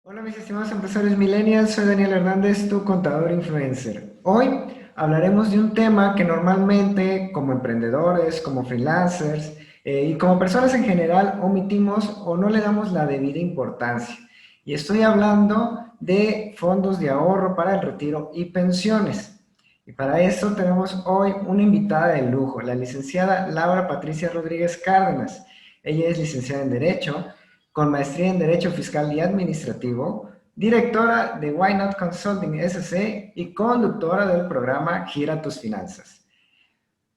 Hola mis estimados empresarios millennials, soy Daniel Hernández, tu contador influencer. Hoy hablaremos de un tema que normalmente como emprendedores, como freelancers y como personas en general omitimos o no le damos la debida importancia. Y estoy hablando de fondos de ahorro para el retiro y pensiones. Y para eso tenemos hoy una invitada de lujo, la licenciada Laura Patricia Rodríguez Cárdenas. Ella es licenciada en Derecho, con maestría en Derecho Fiscal y Administrativo, directora de Why Not Consulting SC y conductora del programa Gira tus Finanzas.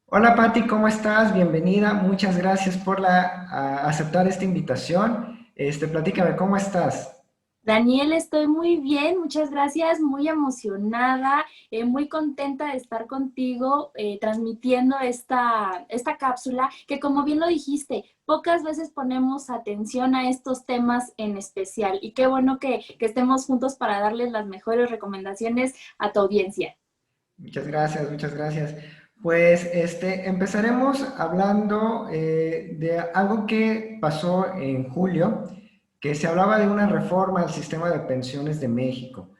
Hola Patti, ¿cómo estás? Bienvenida, muchas gracias por aceptar esta invitación. Platícame, ¿cómo estás? Daniel, estoy muy bien, muchas gracias, muy emocionada, muy contenta de estar contigo transmitiendo esta cápsula que como bien lo dijiste, pocas veces ponemos atención a estos temas en especial y qué bueno que estemos juntos para darles las mejores recomendaciones a tu audiencia. Muchas gracias, muchas gracias. Pues empezaremos hablando de algo que pasó en julio, que se hablaba de una reforma al sistema de pensiones de México,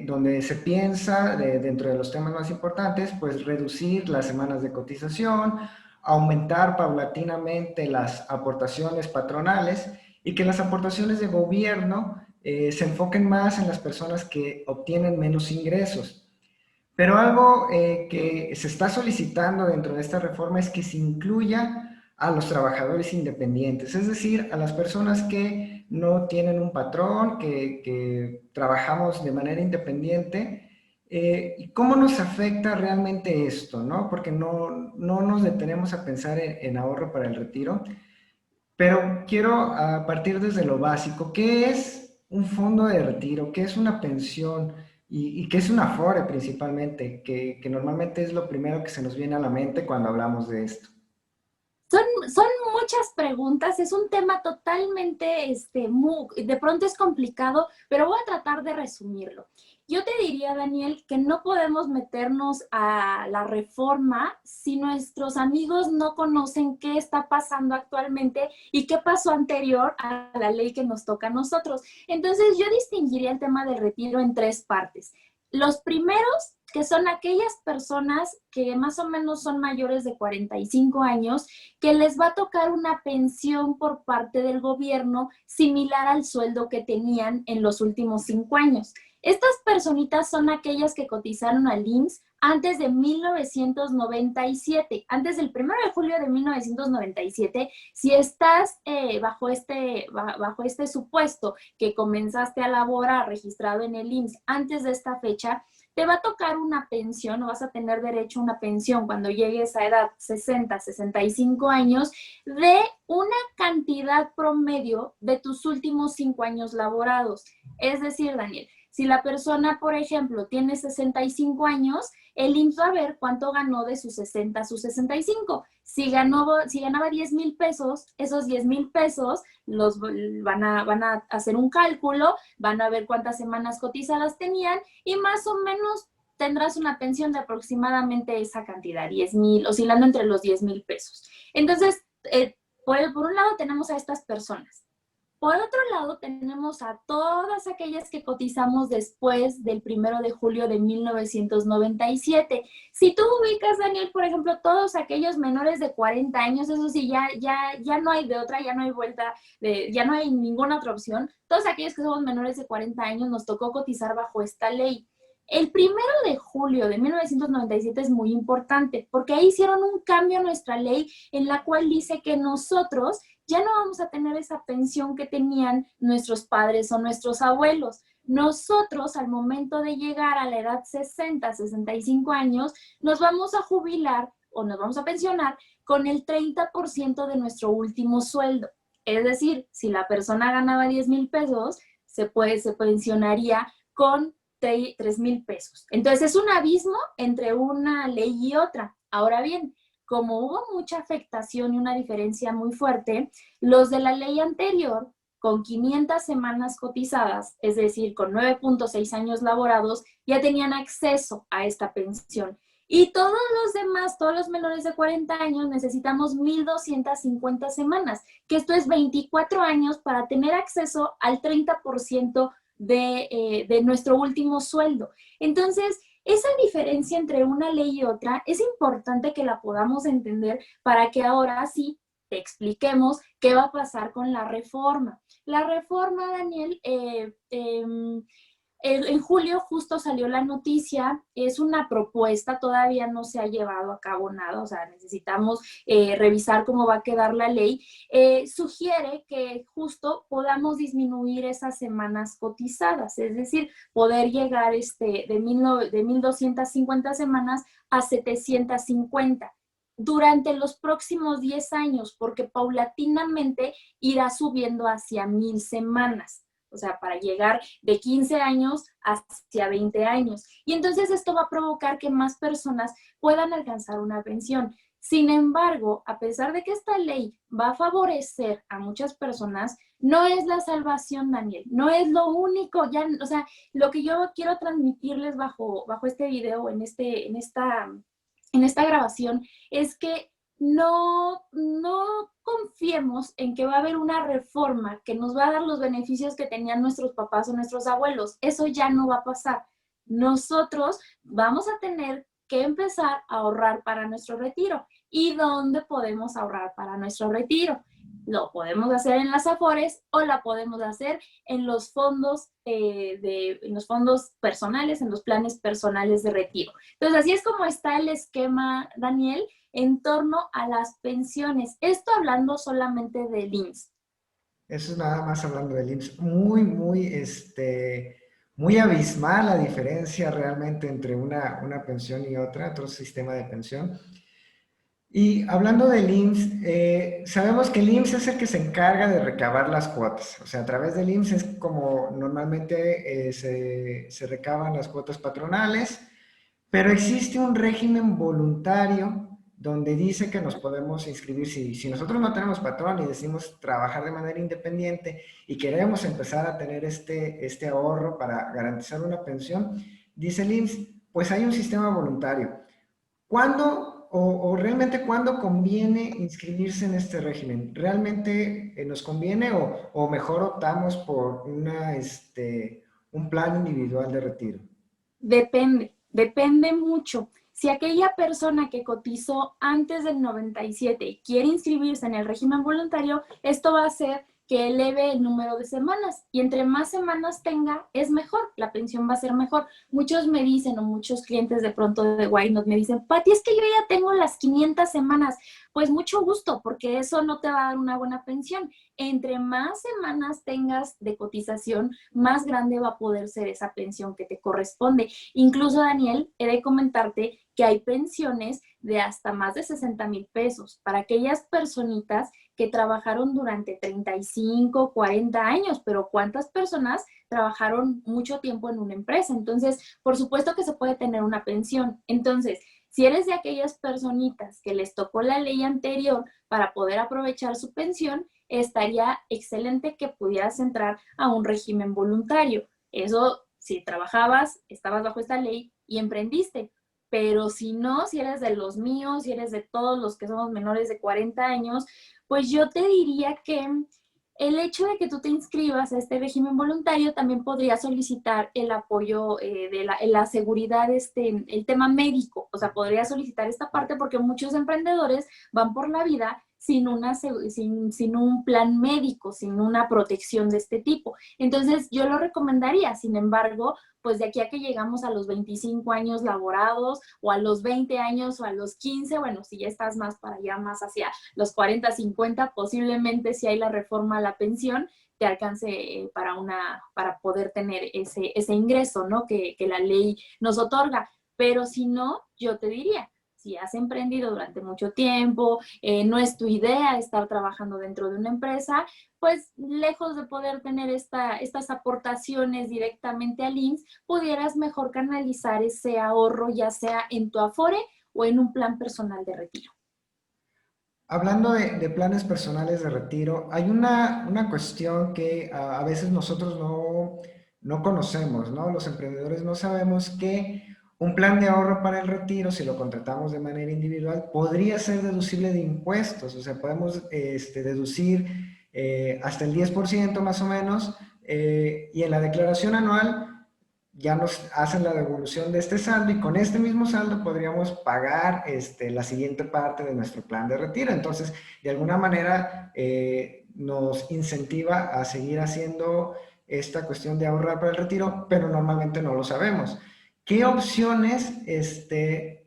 donde se piensa, dentro de los temas más importantes, pues reducir las semanas de cotización, aumentar paulatinamente las aportaciones patronales y que las aportaciones de gobierno se enfoquen más en las personas que obtienen menos ingresos. Pero algo que se está solicitando dentro de esta reforma es que se incluya a los trabajadores independientes, es decir, a las personas que no tienen un patrón, que trabajamos de manera independiente. ¿Y cómo nos afecta realmente esto, no? Porque no nos detenemos a pensar en ahorro para el retiro, pero quiero partir desde lo básico. ¿Qué es un fondo de retiro? ¿Qué es una pensión? ¿Y qué es una Afore principalmente? Que normalmente es lo primero que se nos viene a la mente cuando hablamos de esto. Son muchas preguntas, es un tema totalmente, de pronto es complicado, pero voy a tratar de resumirlo. Yo te diría, Daniel, que no podemos meternos a la reforma si nuestros amigos no conocen qué está pasando actualmente y qué pasó anterior a la ley que nos toca a nosotros. Entonces, yo distinguiría el tema del retiro en tres partes. Los primeros, que son aquellas personas que más o menos son mayores de 45 años, que les va a tocar una pensión por parte del gobierno similar al sueldo que tenían en los últimos 5 años. Estas personitas son aquellas que cotizaron al IMSS antes de 1997, antes del 1 de julio de 1997. Si estás bajo este supuesto que comenzaste a laborar registrado en el IMSS antes de esta fecha, te va a tocar una pensión o vas a tener derecho a una pensión cuando llegues a edad 60, 65 años de una cantidad promedio de tus últimos 5 años laborados. Es decir, Daniel, si la persona, por ejemplo, tiene 65 años, el IMSS va a ver cuánto ganó de sus 60 a sus 65. Si ganaba 10,000 pesos, esos 10,000 pesos van a hacer un cálculo, van a ver cuántas semanas cotizadas tenían y más o menos tendrás una pensión de aproximadamente esa cantidad, 10,000, oscilando entre los 10,000 pesos. Entonces, por un lado tenemos a estas personas. Por otro lado, tenemos a todas aquellas que cotizamos después del 1 de julio de 1997. Si tú ubicas, Daniel, por ejemplo, todos aquellos menores de 40 años, eso sí, ya no hay de otra, ya no hay vuelta, ya no hay ninguna otra opción. Todos aquellos que somos menores de 40 años nos tocó cotizar bajo esta ley. El 1 de julio de 1997 es muy importante porque ahí hicieron un cambio a nuestra ley en la cual dice que nosotros ya no vamos a tener esa pensión que tenían nuestros padres o nuestros abuelos. Nosotros, al momento de llegar a la edad 60, 65 años, nos vamos a jubilar o nos vamos a pensionar con el 30% de nuestro último sueldo. Es decir, si la persona ganaba 10,000 pesos, se pensionaría con 3,000 pesos. Entonces, es un abismo entre una ley y otra. Ahora bien, como hubo mucha afectación y una diferencia muy fuerte, los de la ley anterior, con 500 semanas cotizadas, es decir, con 9,6 años laborados, ya tenían acceso a esta pensión. Y todos los demás, todos los menores de 40 años, necesitamos 1,250 semanas, que esto es 24 años para tener acceso al 30% de nuestro último sueldo. Entonces, esa diferencia entre una ley y otra es importante que la podamos entender para que ahora sí te expliquemos qué va a pasar con la reforma. La reforma, Daniel, en julio justo salió la noticia, es una propuesta, todavía no se ha llevado a cabo nada, o sea, necesitamos revisar cómo va a quedar la ley. Sugiere que justo podamos disminuir esas semanas cotizadas, es decir, poder llegar de 1,250 semanas a 750 durante los próximos 10 años, porque paulatinamente irá subiendo hacia 1,000 semanas. O sea, para llegar de 15 años hacia 20 años. Y entonces esto va a provocar que más personas puedan alcanzar una pensión. Sin embargo, a pesar de que esta ley va a favorecer a muchas personas, no es la salvación, Daniel, no es lo único. Ya, o sea, lo que yo quiero transmitirles bajo este video, en esta grabación, es que no confiemos en que va a haber una reforma que nos va a dar los beneficios que tenían nuestros papás o nuestros abuelos. Eso ya no va a pasar. Nosotros vamos a tener que empezar a ahorrar para nuestro retiro. ¿Y dónde podemos ahorrar para nuestro retiro? Lo podemos hacer en las Afores o la podemos hacer en los fondos, en los fondos personales, en los planes personales de retiro. Entonces, así es como está el esquema, Daniel, en torno a las pensiones. Esto hablando solamente del IMSS. Eso es nada más hablando del IMSS. Muy abismal la diferencia realmente entre una pensión y otra, otro sistema de pensión. Y hablando del IMSS, sabemos que el IMSS es el que se encarga de recabar las cuotas. O sea, a través del IMSS es como normalmente se recaban las cuotas patronales, pero existe un régimen voluntario donde dice que nos podemos inscribir. Si nosotros no tenemos patrón y decimos trabajar de manera independiente y queremos empezar a tener este ahorro para garantizar una pensión, dice el IMSS, pues hay un sistema voluntario. ¿Cuándo o realmente cuándo conviene inscribirse en este régimen? ¿Realmente nos conviene o mejor optamos por un plan individual de retiro? Depende mucho. Si aquella persona que cotizó antes del 97 quiere inscribirse en el régimen voluntario, esto va a hacer que eleve el número de semanas y entre más semanas tenga, es mejor, la pensión va a ser mejor. Muchos me dicen, o muchos clientes de pronto de Wynot me dicen, Pati, es que yo ya tengo las 500 semanas. Pues mucho gusto, porque eso no te va a dar una buena pensión. Entre más semanas tengas de cotización, más grande va a poder ser esa pensión que te corresponde. Incluso, Daniel, he de comentarte que hay pensiones de hasta más de 60,000 pesos para aquellas personitas que trabajaron durante 35, 40 años, pero ¿cuántas personas trabajaron mucho tiempo en una empresa? Entonces, por supuesto que se puede tener una pensión. Entonces, si eres de aquellas personitas que les tocó la ley anterior para poder aprovechar su pensión, estaría excelente que pudieras entrar a un régimen voluntario. Eso, si trabajabas, estabas bajo esta ley y emprendiste. Pero si no, si eres de los míos, si eres de todos los que somos menores de 40 años, pues yo te diría que el hecho de que tú te inscribas a este régimen voluntario también podría solicitar el apoyo de la seguridad, el tema médico. O sea, podría solicitar esta parte porque muchos emprendedores van por la vida sin un plan médico, sin una protección de este tipo. Entonces, yo lo recomendaría. Sin embargo, pues de aquí a que llegamos a los 25 años laborados o a los 20 años o a los 15, bueno, si ya estás más para allá, más hacia los 40, 50, posiblemente si hay la reforma a la pensión, te alcance para poder tener ese ingreso, ¿no? Que la ley nos otorga. Pero si no, yo te diría, si has emprendido durante mucho tiempo, no es tu idea estar trabajando dentro de una empresa, pues lejos de poder tener estas aportaciones directamente al IMSS, pudieras mejor canalizar ese ahorro ya sea en tu Afore o en un plan personal de retiro. Hablando de planes personales de retiro, hay una cuestión que a veces nosotros no conocemos, ¿no? Los emprendedores no sabemos que Un plan de ahorro para el retiro, si lo contratamos de manera individual, podría ser deducible de impuestos, o sea, podemos deducir hasta el 10% más o menos, y en la declaración anual ya nos hacen la devolución de este saldo y con este mismo saldo podríamos pagar la siguiente parte de nuestro plan de retiro. Entonces, de alguna manera nos incentiva a seguir haciendo esta cuestión de ahorrar para el retiro, pero normalmente no lo sabemos. ¿Qué opciones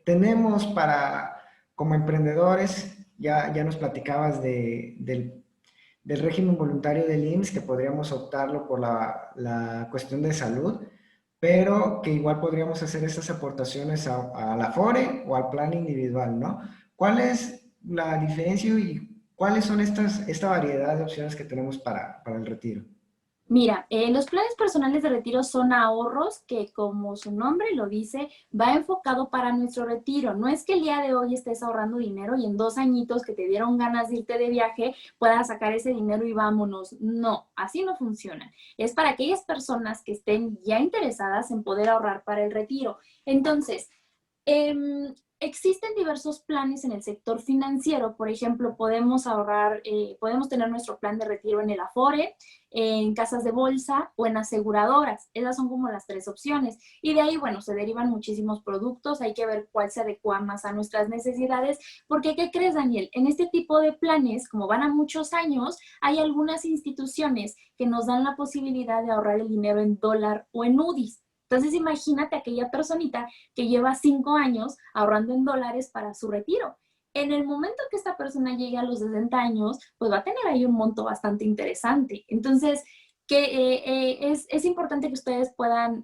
tenemos para, como emprendedores? Ya nos platicabas del régimen voluntario del IMSS, que podríamos optarlo por la cuestión de salud, pero que igual podríamos hacer estas aportaciones a la FORE o al plan individual, ¿no? ¿Cuál es la diferencia y cuáles son esta variedad de opciones que tenemos para el retiro? Mira, los planes personales de retiro son ahorros que, como su nombre lo dice, va enfocado para nuestro retiro. No es que el día de hoy estés ahorrando dinero y en 2 añitos que te dieron ganas de irte de viaje puedas sacar ese dinero y vámonos. No, así no funciona. Es para aquellas personas que estén ya interesadas en poder ahorrar para el retiro. Entonces, existen diversos planes en el sector financiero. Por ejemplo, podemos ahorrar, podemos tener nuestro plan de retiro en el Afore, en casas de bolsa o en aseguradoras. Esas son como las 3 opciones. Y de ahí, bueno, se derivan muchísimos productos. Hay que ver cuál se adecua más a nuestras necesidades. Porque, ¿qué crees, Daniel? En este tipo de planes, como van a muchos años, hay algunas instituciones que nos dan la posibilidad de ahorrar el dinero en dólar o en UDIs. Entonces, imagínate aquella personita que lleva 5 años ahorrando en dólares para su retiro. En el momento que esta persona llegue a los 60 años, pues va a tener ahí un monto bastante interesante. Entonces, es importante que ustedes puedan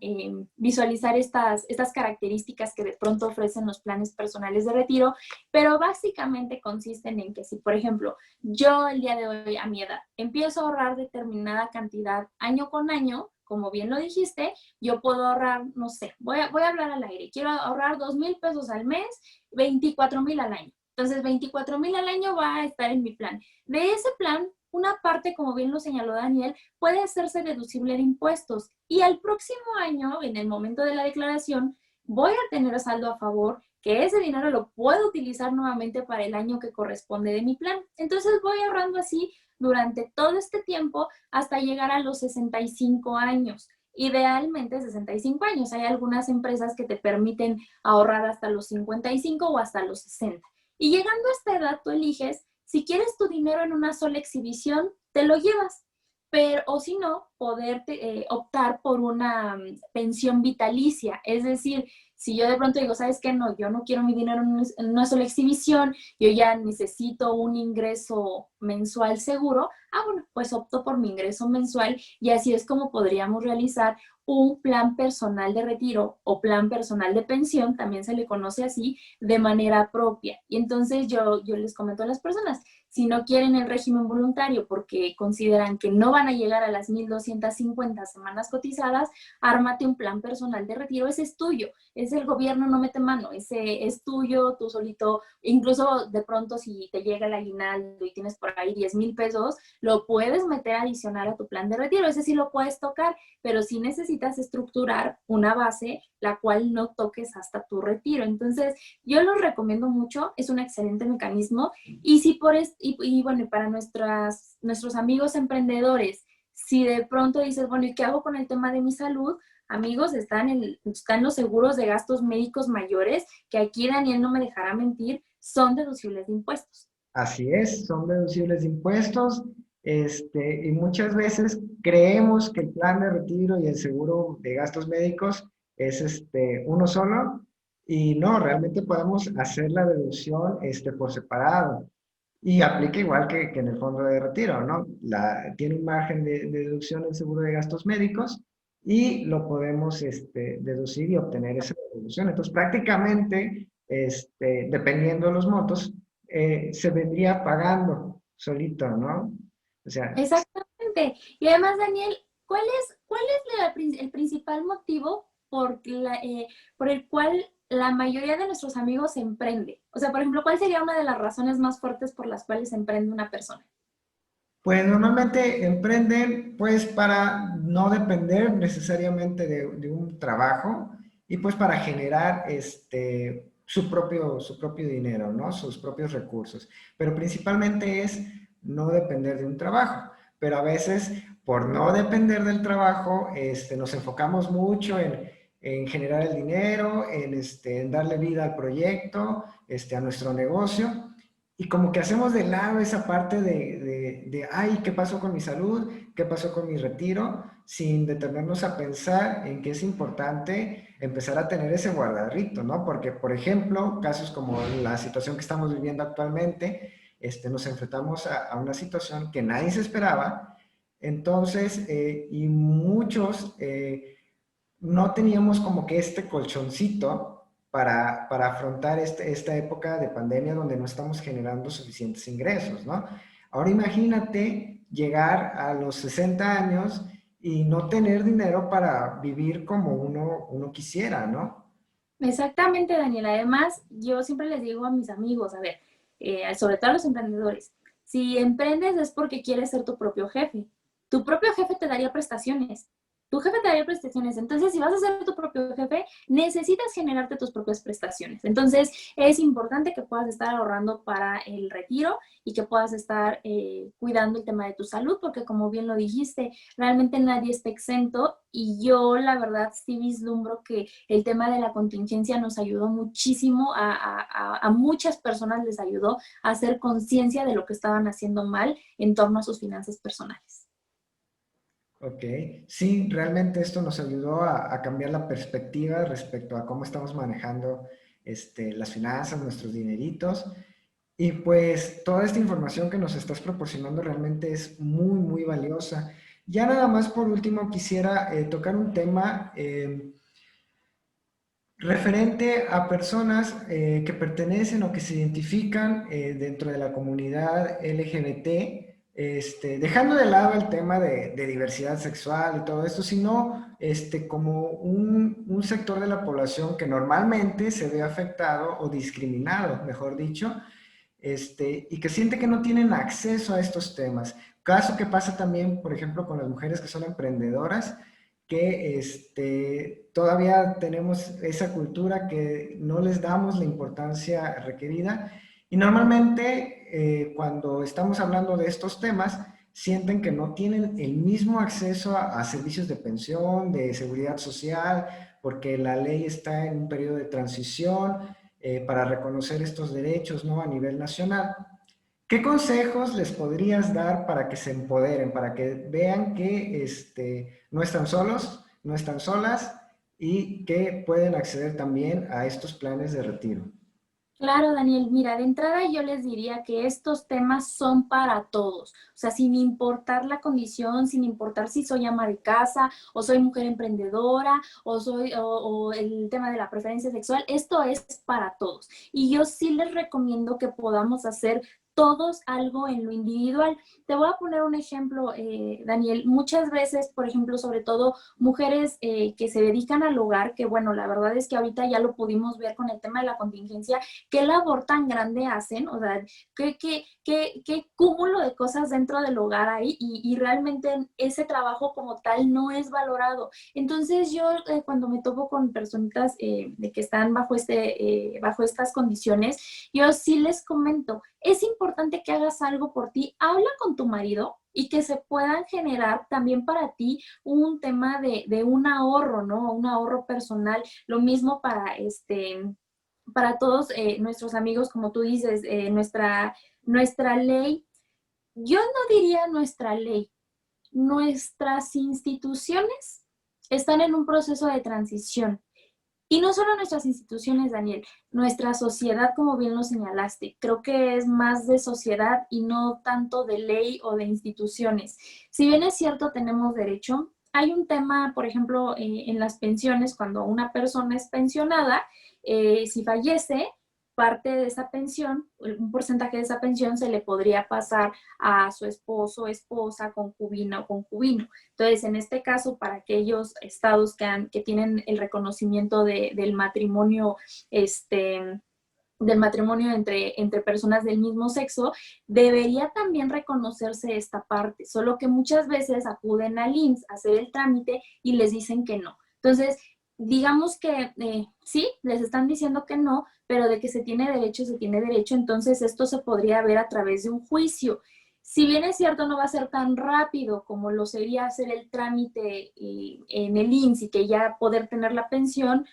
visualizar estas características que de pronto ofrecen los planes personales de retiro, pero básicamente consisten en que si, por ejemplo, yo el día de hoy a mi edad empiezo a ahorrar determinada cantidad año con año, como bien lo dijiste, yo puedo ahorrar, no sé, voy a hablar al aire, quiero ahorrar 2,000 pesos al mes, 24,000 al año. Entonces, 24,000 al año va a estar en mi plan. De ese plan, una parte, como bien lo señaló Daniel, puede hacerse deducible de impuestos. Y al próximo año, en el momento de la declaración, voy a tener saldo a favor, que ese dinero lo puedo utilizar nuevamente para el año que corresponde de mi plan. Entonces, voy ahorrando así durante todo este tiempo hasta llegar a los 65 años. Idealmente 65 años. Hay algunas empresas que te permiten ahorrar hasta los 55 o hasta los 60. Y llegando a esta edad, tú eliges si quieres tu dinero en una sola exhibición, te lo llevas. Pero, o si no, poder optar por una pensión vitalicia. Es decir, si yo de pronto digo, ¿sabes qué? No, yo no quiero mi dinero en una sola exhibición, yo ya necesito un ingreso mensual seguro, bueno, pues opto por mi ingreso mensual y así es como podríamos realizar un plan personal de retiro o plan personal de pensión, también se le conoce así, de manera propia. Y entonces yo les comento a las personas, si no quieren el régimen voluntario porque consideran que no van a llegar a las 1,250 semanas cotizadas, ármate un plan personal de retiro, ese es tuyo, es el gobierno, no mete mano, ese es tuyo, tú solito, incluso de pronto si te llega el aguinaldo y tienes por ahí 10,000 pesos, lo puedes meter adicional a tu plan de retiro, ese sí lo puedes tocar, pero sí necesitas estructurar una base la cual no toques hasta tu retiro. Entonces, yo lo recomiendo mucho, es un excelente mecanismo y si bueno, para nuestros amigos emprendedores, si de pronto dices, bueno, ¿y qué hago con el tema de mi salud? Amigos, están los seguros de gastos médicos mayores, que aquí Daniel no me dejará mentir, son deducibles de impuestos. Así es, son deducibles de impuestos, y muchas veces creemos que el plan de retiro y el seguro de gastos médicos es uno solo, y no, realmente podemos hacer la deducción por separado. Y aplica igual que en el fondo de retiro, ¿no? Tiene un margen de deducción el seguro de gastos médicos y lo podemos deducir y obtener esa deducción. Entonces, prácticamente, dependiendo de los montos, se vendría pagando solito, ¿no? O sea, Exactamente. Y además, Daniel, ¿cuál es el principal motivo por el cual la mayoría de nuestros amigos emprende? O sea, por ejemplo, ¿cuál sería una de las razones más fuertes por las cuales emprende una persona? pues normalmente emprenden pues para no depender necesariamente de un trabajo, y pues para generar su propio dinero, ¿no? Sus propios recursos. Pero principalmente es no depender de un trabajo. Pero a veces, por no depender del trabajo, nos enfocamos mucho en generar el dinero, en darle vida al proyecto, a nuestro negocio. Y como que hacemos de lado esa parte ay, ¿qué pasó con mi salud? ¿Qué pasó con mi retiro? Sin detenernos a pensar en que es importante empezar a tener ese guardarrito, ¿no? Porque, por ejemplo, casos como la situación que estamos viviendo actualmente, nos enfrentamos a una situación que nadie se esperaba, entonces, y muchos no teníamos como que este colchoncito para afrontar esta época de pandemia donde no estamos generando suficientes ingresos, ¿no? Ahora imagínate llegar a los 60 años y no tener dinero para vivir como uno quisiera, ¿no? Exactamente, Daniel. Además, yo siempre les digo a mis amigos, a ver, sobre todo a los emprendedores, si emprendes es porque quieres ser tu propio jefe. Tu propio jefe te daría prestaciones. Tu jefe te daría prestaciones. Entonces, si vas a ser tu propio jefe, necesitas generarte tus propias prestaciones. Entonces, es importante que puedas estar ahorrando para el retiro y que puedas estar cuidando el tema de tu salud, porque como bien lo dijiste, realmente nadie está exento y yo la verdad sí vislumbro que el tema de la contingencia nos ayudó muchísimo, a muchas personas les ayudó a hacer conciencia de lo que estaban haciendo mal en torno a sus finanzas personales. Ok, sí, realmente esto nos ayudó a cambiar la perspectiva respecto a cómo estamos manejando las finanzas, nuestros dineritos. Y pues toda esta información que nos estás proporcionando realmente es muy, muy valiosa. Ya nada más por último quisiera tocar un tema referente a personas que pertenecen o que se identifican dentro de la comunidad LGBT, dejando de lado el tema de diversidad sexual y todo esto, sino como un sector de la población que normalmente se ve afectado o discriminado, mejor dicho, y que siente que no tienen acceso a estos temas. Caso que pasa también, por ejemplo, con las mujeres que son emprendedoras, que todavía tenemos esa cultura que no les damos la importancia requerida y normalmente cuando estamos hablando de estos temas sienten que no tienen el mismo acceso a servicios de pensión, de seguridad social, porque la ley está en un periodo de transición para reconocer estos derechos, ¿no? A nivel nacional. ¿Qué consejos les podrías dar para que se empoderen, para que vean que no están solos, no están solas y que pueden acceder también a estos planes de retiro? Claro, Daniel, mira, de entrada yo les diría que estos temas son para todos, o sea, sin importar la condición, sin importar si soy ama de casa o soy mujer emprendedora o el tema de la preferencia sexual, esto es para todos. Y yo sí les recomiendo que podamos hacer todos algo en lo individual. Te voy a poner un ejemplo, Daniel. Muchas veces, por ejemplo, sobre todo mujeres que se dedican al hogar, que bueno, la verdad es que ahorita ya lo pudimos ver con el tema de la contingencia, qué labor tan grande hacen, o sea, qué cúmulo de cosas dentro del hogar hay y realmente ese trabajo como tal no es valorado. Entonces yo cuando me topo con personitas de que están bajo estas condiciones, yo sí les comento, es importante que hagas algo por ti, habla con tu marido y que se puedan generar también para ti un tema de un ahorro, ¿no? Un ahorro personal. Lo mismo para todos nuestros amigos, como tú dices, nuestra ley, yo no diría nuestra ley, nuestras instituciones están en un proceso de transición. Y no solo nuestras instituciones, Daniel, nuestra sociedad, como bien lo señalaste, creo que es más de sociedad y no tanto de ley o de instituciones. Si bien es cierto, tenemos derecho, hay un tema, por ejemplo, en las pensiones, cuando una persona es pensionada, si fallece, parte de esa pensión, un porcentaje de esa pensión se le podría pasar a su esposo, esposa, concubina o concubino. Entonces, en este caso, para aquellos estados que tienen el reconocimiento del matrimonio, del matrimonio entre personas del mismo sexo, debería también reconocerse esta parte, solo que muchas veces acuden al IMSS a hacer el trámite y les dicen que no. Entonces, digamos que sí, les están diciendo que no, pero de que se tiene derecho, entonces esto se podría ver a través de un juicio. Si bien es cierto, no va a ser tan rápido como lo sería hacer el trámite en el IMSS y que ya poder tener la pensión,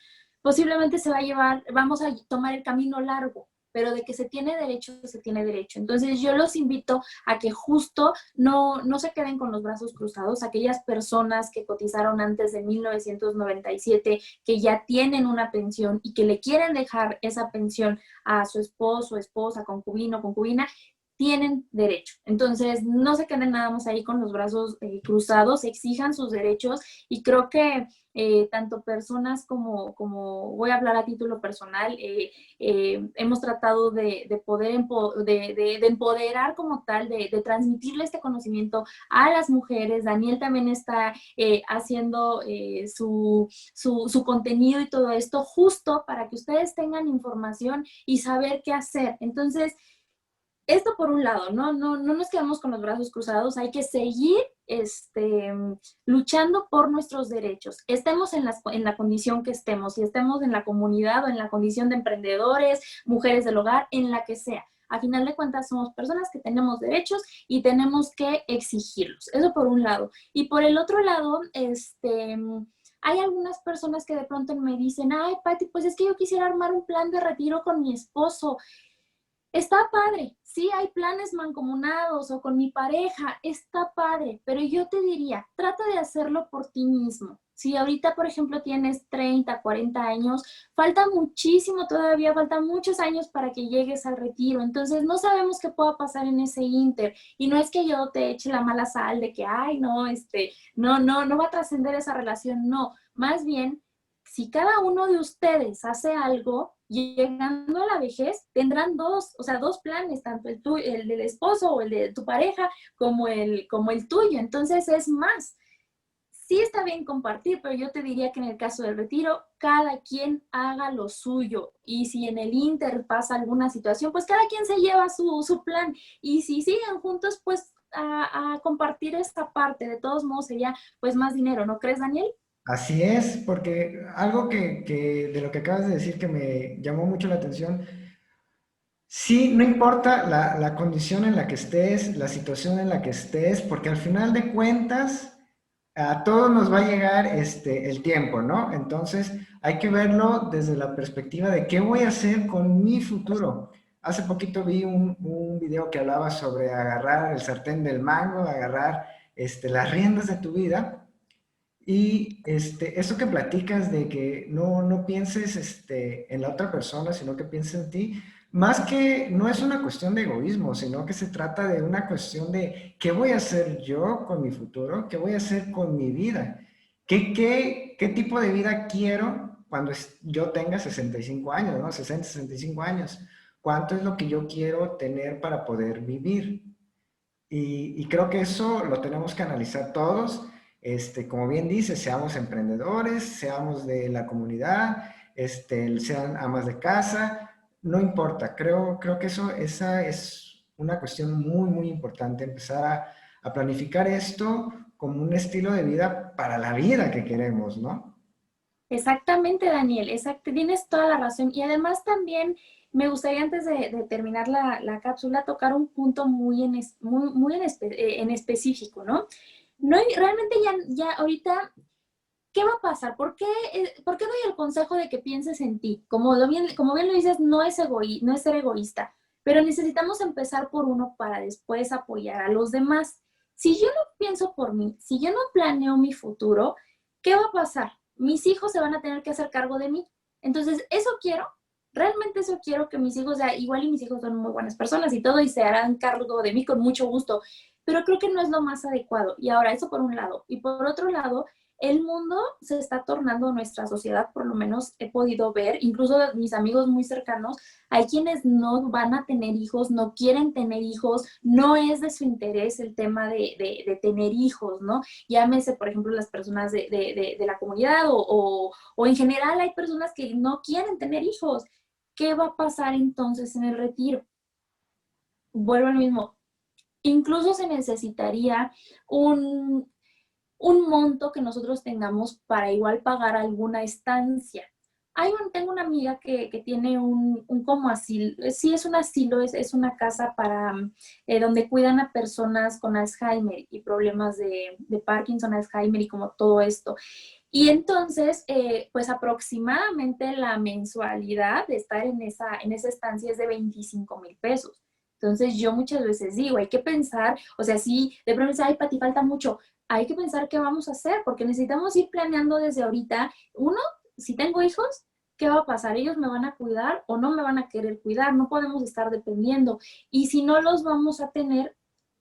posiblemente se va a llevar, vamos a tomar el camino largo, pero de que se tiene derecho, se tiene derecho. Entonces yo los invito a que justo no se queden con los brazos cruzados, aquellas personas que cotizaron antes de 1997, que ya tienen una pensión y que le quieren dejar esa pensión a su esposo, esposa, concubino, concubina, tienen derecho. Entonces, no se queden nada más ahí con los brazos cruzados, exijan sus derechos y creo que tanto personas voy a hablar a título personal, hemos tratado de poder de empoderar como tal, de transmitirle este conocimiento a las mujeres. Daniel también está haciendo su contenido y todo esto justo para que ustedes tengan información y saber qué hacer. Entonces, esto por un lado, no nos quedamos con los brazos cruzados, hay que seguir luchando por nuestros derechos. Estemos en la condición que estemos, si estemos en la comunidad o en la condición de emprendedores, mujeres del hogar, en la que sea. A final de cuentas, somos personas que tenemos derechos y tenemos que exigirlos. Eso por un lado. Y por el otro lado, hay algunas personas que de pronto me dicen, ay, Pati, pues es que yo quisiera armar un plan de retiro con mi esposo. Está padre, sí hay planes mancomunados o con mi pareja, está padre, pero yo te diría, trata de hacerlo por ti mismo. Si ahorita, por ejemplo, tienes 30, 40 años, falta muchísimo todavía, faltan muchos años para que llegues al retiro. Entonces, no sabemos qué pueda pasar en ese inter. Y no es que yo te eche la mala sal de que, ay, no, no va a trascender esa relación. No, más bien, si cada uno de ustedes hace algo, llegando a la vejez, tendrán dos, o sea, dos planes, tanto el del esposo o el de tu pareja, como el tuyo. Entonces es más. Sí está bien compartir, pero yo te diría que en el caso del retiro, cada quien haga lo suyo. Y si en el inter pasa alguna situación, pues cada quien se lleva su plan. Y si siguen juntos, pues a compartir esta parte. De todos modos sería pues más dinero, ¿no crees, Daniel? Así es, porque algo que de lo que acabas de decir que me llamó mucho la atención, sí, no importa la condición en la que estés, la situación en la que estés, porque al final de cuentas a todos nos va a llegar el tiempo, ¿no? Entonces hay que verlo desde la perspectiva de qué voy a hacer con mi futuro. Hace poquito vi un video que hablaba sobre agarrar el sartén del mango, agarrar las riendas de tu vida. Y eso que platicas de que no pienses en la otra persona, sino que pienses en ti, más que no es una cuestión de egoísmo, sino que se trata de una cuestión de qué voy a hacer yo con mi futuro, qué voy a hacer con mi vida, qué tipo de vida quiero cuando yo tenga 65 años, ¿no? 60, 65 años. ¿Cuánto es lo que yo quiero tener para poder vivir? Y creo que eso lo tenemos que analizar todos. Como bien dice, seamos emprendedores, seamos de la comunidad, sean amas de casa, no importa. Creo que esa es una cuestión muy importante, empezar a planificar esto como un estilo de vida para la vida que queremos, ¿no? Exactamente, Daniel, exacto, tienes toda la razón. Y además también me gustaría antes de terminar la cápsula tocar un punto muy en específico, ¿no? No, realmente ya ahorita, ¿qué va a pasar? ¿Por qué doy el consejo de que pienses en ti? Como bien lo dices, no es ser egoísta, pero necesitamos empezar por uno para después apoyar a los demás. Si yo no pienso por mí, si yo no planeo mi futuro, ¿qué va a pasar? Mis hijos se van a tener que hacer cargo de mí. Entonces, eso quiero, realmente eso quiero que mis hijos, o sea, igual y mis hijos son muy buenas personas y todo y se harán cargo de mí con mucho gusto, pero creo que no es lo más adecuado. Y ahora, eso por un lado. Y por otro lado, el mundo se está tornando, nuestra sociedad, por lo menos he podido ver, incluso de mis amigos muy cercanos, hay quienes no van a tener hijos, no quieren tener hijos, no es de su interés el tema de tener hijos, ¿no? Llámese, por ejemplo, las personas de la comunidad o en general hay personas que no quieren tener hijos. ¿Qué va a pasar entonces en el retiro? Vuelvo al mismo. Incluso se necesitaría un, un monto que nosotros tengamos para igual pagar alguna estancia. Tengo una amiga que tiene un como asilo, sí es un asilo, es una casa para donde cuidan a personas con Alzheimer y problemas de Parkinson, Alzheimer y como todo esto. Y entonces, pues aproximadamente la mensualidad de estar en esa estancia es de 25,000 pesos. Entonces yo muchas veces digo, hay que pensar, o sea, si de pronto dice, ay, Pati, falta mucho, hay que pensar qué vamos a hacer, porque necesitamos ir planeando desde ahorita. Uno, si tengo hijos, ¿qué va a pasar? ¿Ellos me van a cuidar o no me van a querer cuidar? No podemos estar dependiendo. Y si no los vamos a tener,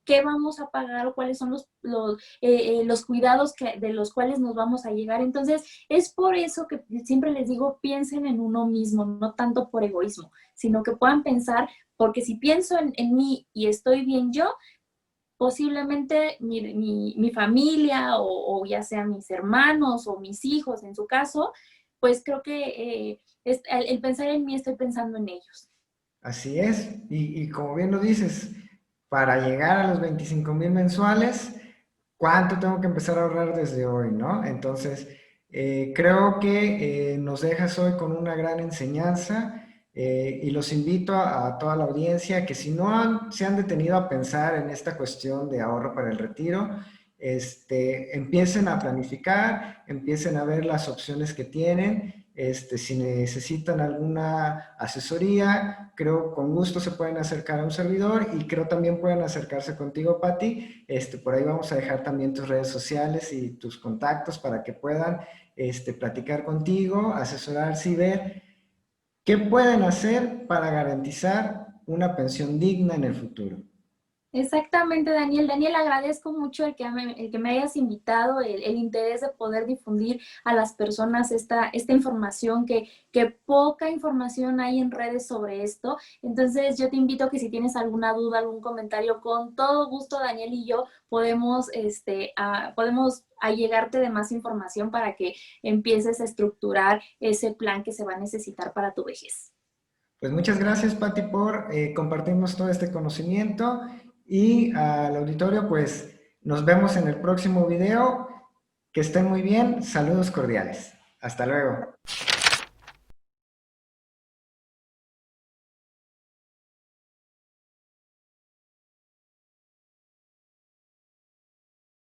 ¿qué vamos a pagar o cuáles son los cuidados de los cuales nos vamos a llegar? Entonces, es por eso que siempre les digo, piensen en uno mismo, no tanto por egoísmo, sino que puedan pensar, porque si pienso en mí y estoy bien yo, posiblemente mi familia o ya sean mis hermanos o mis hijos en su caso, pues creo que el pensar en mí estoy pensando en ellos. Así es, y como bien lo dices, para llegar a los 25,000 mensuales, ¿cuánto tengo que empezar a ahorrar desde hoy, no? Entonces, creo que nos dejas hoy con una gran enseñanza y los invito a toda la audiencia que si no se han detenido a pensar en esta cuestión de ahorro para el retiro, empiecen a planificar, empiecen a ver las opciones que tienen. Si necesitan alguna asesoría, creo con gusto se pueden acercar a un servidor y creo también pueden acercarse contigo, Patti. Por ahí vamos a dejar también tus redes sociales y tus contactos para que puedan platicar contigo, asesorarse y ver qué pueden hacer para garantizar una pensión digna en el futuro. Exactamente, Daniel. Daniel, agradezco mucho el que me hayas invitado, el interés de poder difundir a las personas esta información, que poca información hay en redes sobre esto. Entonces, yo te invito a que si tienes alguna duda, algún comentario, con todo gusto, Daniel y yo podemos allegarte de más información para que empieces a estructurar ese plan que se va a necesitar para tu vejez. Pues muchas gracias, Patti, por compartirnos todo este conocimiento y al auditorio, pues nos vemos en el próximo video. Que estén muy bien. Saludos cordiales. Hasta luego.